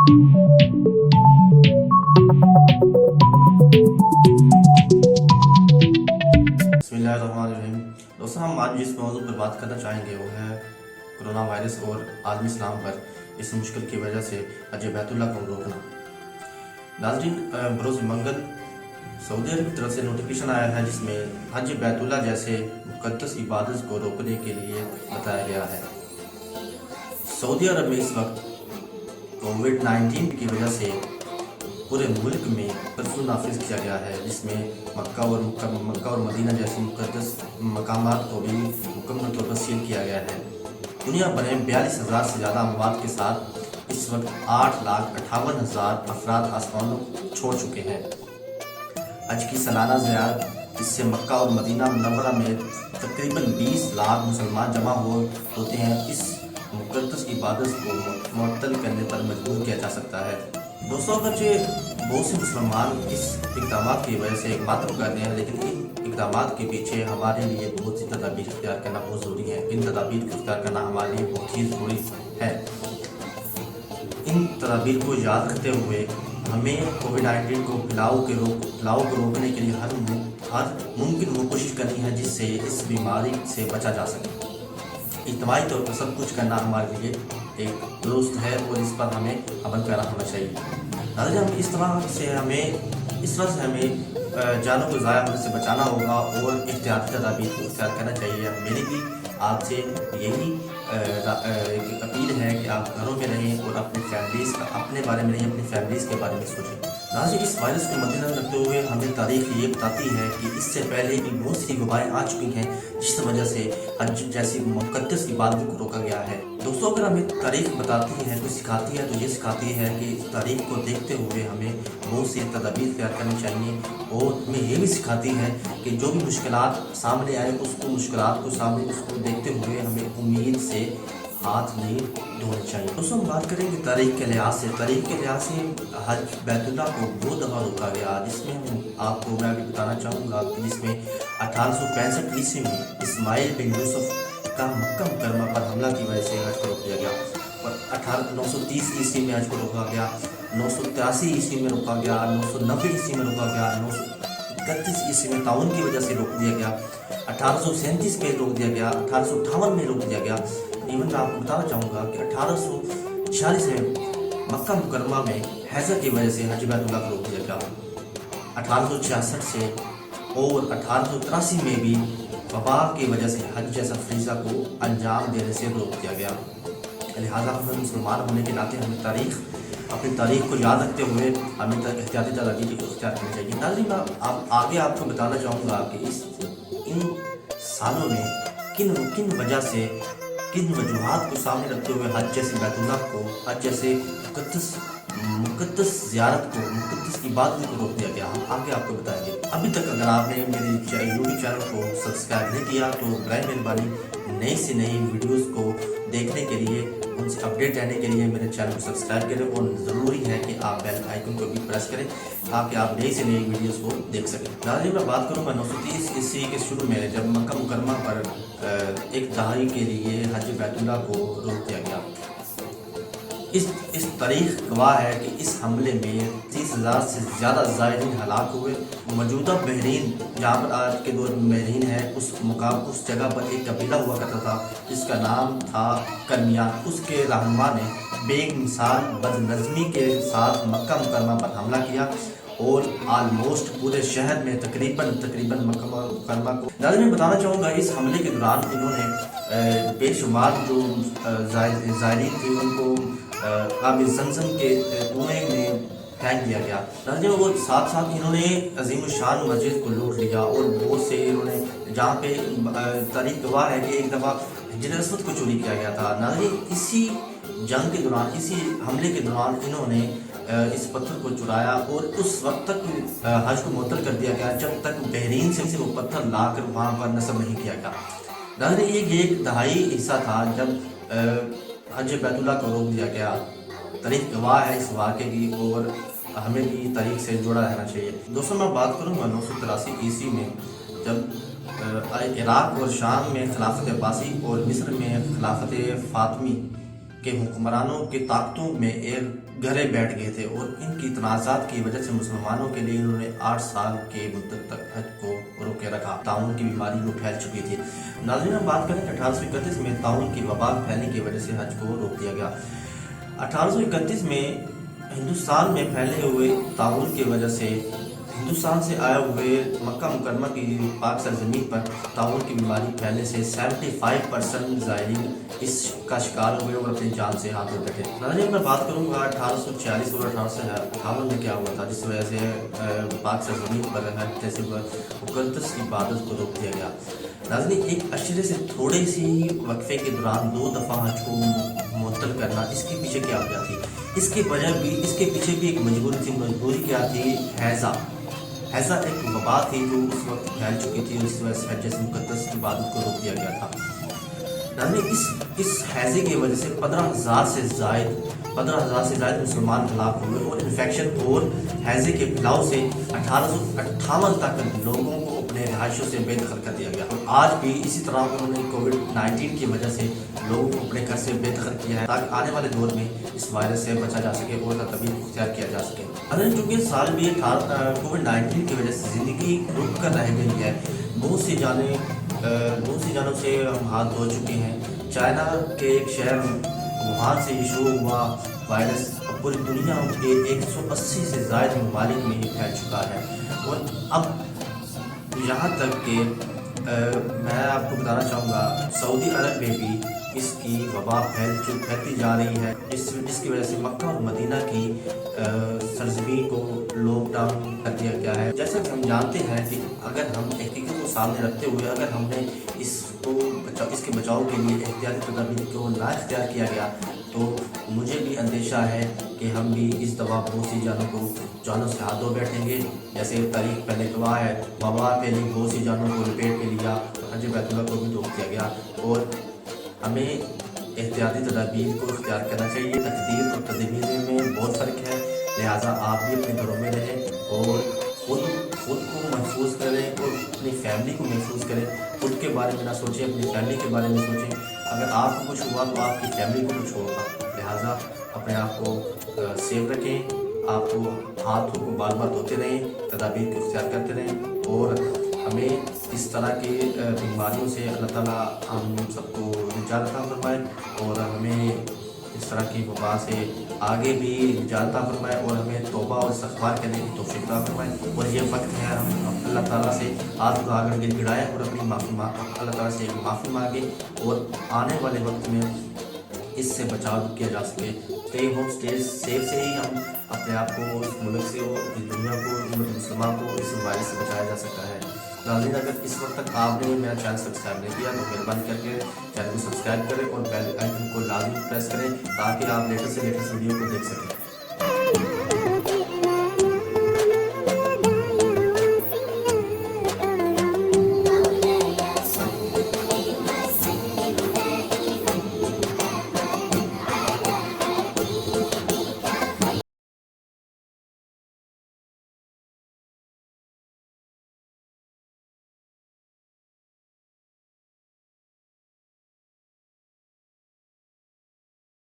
बिस्मिल्लाहिर्रहमानिर्रहीम। दोस्तों, हम आज जिस मौजू पर बात करना चाहेंगे वो है कोरोना वायरस और आलमी इस्लाम पर इस मुश्किल की वजह से हज बैतुल्लाह को रोकना। नाज़रीन, बरोज़ मंगल सऊदी अरब की तरफ से नोटिफिकेशन आया है जिसमें हज बैतुल्लाह जैसे मुक़द्दस इबादत को रोकने के लिए बताया गया है। सऊदी अरब में इस वक्त कोविड-19 की वजह से पूरे मुल्क में कर्फ्यू नाफिज किया गया है, जिसमें मक्का और मदीना जैसे मुक़द्दस मकामात को भी मुकम्मल तौर पर सील किया गया है। दुनिया भर में 42,000 से ज़्यादा अमवात के साथ इस वक्त 8,58,000 अफराद आसमानों छोड़ चुके हैं। हज की सालाना ज़ियारत, इससे मक्का और मदीना मुनव्वरा में तकरीबन 20 लाख मुसलमान जमा होते हैं, इस मुक़द्दस इबादत को मुअत्तल करने पर मजबूर किया जा सकता है। दोस्तों, अगरचे बहुत से मुसलमान इस इक़दाम की वजह से एक बात कर रहे हैं, लेकिन इन इक़दाम के पीछे हमारे लिए बहुत सी तदाबीर इख्तियार करना बहुत ज़रूरी है। इन तदाबीर को इख्तियार करना हमारे लिए बहुत ही ज़रूरी है। इन तदाबीर को याद रखते हुए हमें कोविड-19 को फैलाव को रोकने के लिए हर मुमकिन वो कोशिश करनी है जिससे इस बीमारी से बचा जा सके। इज्तिमाई तौर पर सब कुछ करना हमारे लिए एक दुरुस्त है और इस पर हमें अमल करना होना चाहिए। नाज़रीन, हम इस तरह से हमें जानों को ज़ाया होने से बचाना होगा और एहतियाती तदाबीर को इख्तियार करना चाहिए। मेरी भी आपसे यही अपील है कि आप घरों में रहें और अपने बारे में नहीं, अपनी फैमिलीज़ के बारे में सोचें। नाज़रीन, इस वायरस को मद्देनज़र रखते हुए हमें तारीख ये बताती है कि इससे पहले भी बहुत सी वबाएँ आ चुकी हैं जिस वजह से हज जैसी मुक़द्दस इबादत को रोका गया है। दोस्तों, अगर हमें तारीख बताती है, कुछ सिखाती है, तो ये सिखाती है कि इस तारीख को देखते हुए हमें बहुत सी तदाबीर इख्तियार करनी चाहिए और हमें ये भी सिखाती है कि जो भी मुश्किलात सामने आए उसको देखते हुए हमें उम्मीद से हाथ नहीं धोने चाहिए। दोस्तों, हम बात करेंगे तारीख के लिहाज से हज बैतुल्लाह को 2 दफ़ा रोका गया, जिसमें मैं अभी बताना चाहूँगा कि जिसमें 1865 ईस्वी में इस्माइल बिन यूसुफ का मक्का मुकरमा पर हमला की वजह से हज को रोक दिया गया और 930 ईस्वी में हज को रोका गया, 983 ईस्वी में रोका गया, 990 ईस्वी में रोका गया, 931 ईस्वी में ताउन की वजह से रोक दिया गया, 1837 में रोक दिया गया, 1858 में रोक दिया गया। इवन मैं आपको बताना चाहूँगा कि 1846 में मक्का मुकरमा में हैज़ा की वजह से हज बैतुल्लाह को रोक दिया गया। 1866 से और 1883 में भी वबा की वजह से हज जैसा फरीज़ा को अंजाम देने से रोक दिया गया। लिहाजा हमें मुसलमान होने के नाते अपनी तारीख को याद रखते हुए हमें एहतियाती तदाबीर को इख्तियार करनी चाहिए। नाज़रीन, आगे आपको बताना चाहूँगा कि इन सालों में किन वजूहात को सामने रखते हुए हज जैसी बैतुल्लाह को, हज जैसे मुक़द्दस ज़ियारत को, मुक़द्दस इबादत को रोक दिया गया, हम आगे आपको बताएंगे। अभी तक अगर आपने मेरे यूट्यूब चैनल को सब्सक्राइब नहीं किया तो बराए मेहरबानी नई से नई वीडियोस को देखने के लिए, उनसे अपडेट रहने के लिए मेरे चैनल को सब्सक्राइब करें और ज़रूरी है कि आप बेल आइकन को भी प्रेस करें ताकि आप नई से नई वीडियोस को देख सकें। नाज़रीन, मैं बात करूँगा 930 ईस्वी के शुरू में जब मक्का मुकरमा पर एक दहाई के लिए हज बैतुल्लाह को रोक दिया गया। इस तारीख गवाह है कि इस हमले में 30,000 से ज़्यादा ज़ायरीन हलाक हुए। मौजूदा बहरीन, जहाँ पर आज के दौर में बहरीन है, उस जगह पर एक कबीला हुआ करता था जिसका नाम था कर्मियान। उसके रहनुमा ने बेमिसाल बदनज़मी के साथ मक्का मुकरमा पर हमला किया और आलमोस्ट पूरे शहर में तकरीबन मक्का मुकरमा को। नाज़रीन, मैं बताना चाहूँगा इस हमले के दौरान इन्होंने बेशुमार जो ज़ायरीन थे उनको आब ज़मज़म के कुएं में फेंक दिया गया। नाज़रीन, वो साथ इन्होंने अजीम शान मस्जिद को लूट लिया और बहुत से इन्होंने, जहाँ पे तारीख गवाह है कि एक दफ़ा हिजर असवद को चोरी किया गया था। नाज़रीन, इसी जंग के दौरान, इसी हमले के दौरान इन्होंने इस पत्थर को चुराया और उस वक्त तक हज को मुअत्तल कर दिया गया जब तक बहरीन से वो पत्थर लाकर वहाँ पर नस्ब नहीं किया गया। नाज़रीन, ये एक दहाई हिस्सा था जब हज बैतुल्लाह को रोक दिया गया। तारीख गवाह है इस वाक़े की और हमें भी तारीख से जुड़ा रहना चाहिए। दोस्तों, मैं बात करूँगा 983 ईस्वी में जब इराक़ और शाम में खिलाफत अब्बासी और मिस्र में खिलाफत फ़ातिमी के हुक्मरानों की ताकतों में एक گھرے بیٹھ گئے تھے اور ان کی تنازعات کی وجہ سے مسلمانوں کے لیے انہوں نے 8 سال کے مدت تک حج کو روکے رکھا۔ طاعون کی بیماری وہ پھیل چکی تھی۔ ناظرین ہم بات کریں کہ 1831 میں طاعون کی وبا پھیلنے کی وجہ سے حج کو روک دیا گیا۔ 1831 میں ہندوستان میں پھیلے ہوئے طاعون کی وجہ سے ہندوستان سے آئے ہوئے مکہ مکرمہ کی پاک سرزمین پر طاعون کی بیماری پھیلنے سے 75% زائرین اس کا شکار ہوئے اور اپنی جان سے ہاتھ دھو بیٹھے۔ ناظرین میں بات کروں گا 1846 اور 1858 میں کیا ہوا تھا جس وجہ سے پاک سرزمین پر حج جیسے مقدس عبادت کو روک دیا گیا۔ ناظرین ایک عشرے سے تھوڑے سی وقفے کے دوران 2 دفعہ حج کو معطل کرنا، اس کے پیچھے کیا وجہ تھی؟ اس کے پیچھے بھی ایک مجبوری تھی۔ مجبوری کیا تھی؟ حیضہ ایک وبا تھی جو اس وقت پھیل چکی تھی اور اس وجہ سے حج مقدس عبادت کو روک دیا گیا تھا۔ ناظرین اس حیضے کی وجہ سے 15,000 سے زائد مسلمان ہلاک ہوئے اور انفیکشن اور حیضے کے پھیلاؤ سے 1858 تک لوگوں کو اپنے رہائشوں سے بے دخل کر دیا گیا۔ آج بھی اسی طرح انہوں نے کووڈ-19 کی وجہ سے لوگوں کو اپنے گھر سے بے دخل کیا ہے تاکہ آنے والے دور میں اس وائرس سے بچا جا سکے اور تدابیر اختیار کیا جا سکے۔ چونکہ سال بھی کووڈ-19 کی وجہ سے زندگی رک کر رہ گئی ہے، بہت سی جانوں سے ہم ہاتھ دھو چکے ہیں۔ چائنا کے ایک شہر ووہان سے شروع ہوا وائرس اب پوری دنیا کے 180 سے زائد ممالک میں پھیل چکا ہے اور اب یہاں تک کہ میں آپ کو بتانا چاہوں گا سعودی عرب میں بھی اس کی وبا پھیلتی جا رہی ہے، جس کی وجہ سے مکہ اور مدینہ کی سرزمین کو لاک ڈاؤن کر دیا گیا ہے۔ جیسا کہ ہم جانتے ہیں کہ اگر ہم حقیقت کو سامنے رکھتے ہوئے اگر ہم نے اس کے بچاؤ کے لیے احتیاطی تدابیر کو نہ اختیار کیا گیا تو مجھے بھی اندیشہ ہے کہ ہم بھی اس دفعہ بہت سی جانوں سے ہاتھ دھو بیٹھیں گے۔ جیسے تاریخ پہلے گواہ ہے، وبا پہلے بہت سی جانوں کو لپیٹ کے لیا، حج بیت اللہ کو بھی روک دیا گیا اور ہمیں احتیاطی تدابیر کو اختیار کرنا چاہیے۔ تقدیر اور تدبیر میں بہت فرق ہے، لہٰذا آپ بھی اپنے گھروں میں رہیں اور خود کو محفوظ کریں اور اپنی فیملی کو محفوظ کریں۔ خود کے بارے میں نہ سوچیں، اپنی فیملی کے بارے میں سوچیں۔ اگر آپ کو کچھ ہوا تو آپ کی فیملی کو کچھ ہوگا، لہٰذا اپنے آپ کو سیف رکھیں، آپ کو ہاتھ کو بار بار دھوتے رہیں، تدابیر کو اختیار کرتے رہیں اور ہمیں اس طرح کی بیماریوں سے اللہ تعالیٰ ہم سب کو نجات عطا فرمائے اور ہمیں اس طرح کی وبا سے آگے بھی نجات عطا فرمائے اور ہمیں توبہ اور استغفار کرنے کی توفیق عطا فرمائے۔ اور یہ وقت ہے ہم اللہ تعالیٰ سے ہاتھ اٹھا کر گڑ گڑائیں اور اپنی اللہ تعالیٰ سے معافی مانگیں اور آنے والے وقت میں اس سے بچاؤ کیا جا سکے۔ اسٹے ہوم اسٹے سیف سے ہی ہم اپنے آپ کو اس ملک سے اور اس دنیا کو امت مسلمہ کو اس وائرس سے بچایا جا سکتا ہے۔ ناظرین اگر اس وقت تک آپ نے میرا چینل سبسکرائب نہیں کیا تو مہربانی کر کے چینل کو سبسکرائب کریں اور بیل آئیکن کو لازمی پریس کریں تاکہ آپ لیٹسٹ سے لیٹسٹ ویڈیو کو دیکھ سکیں۔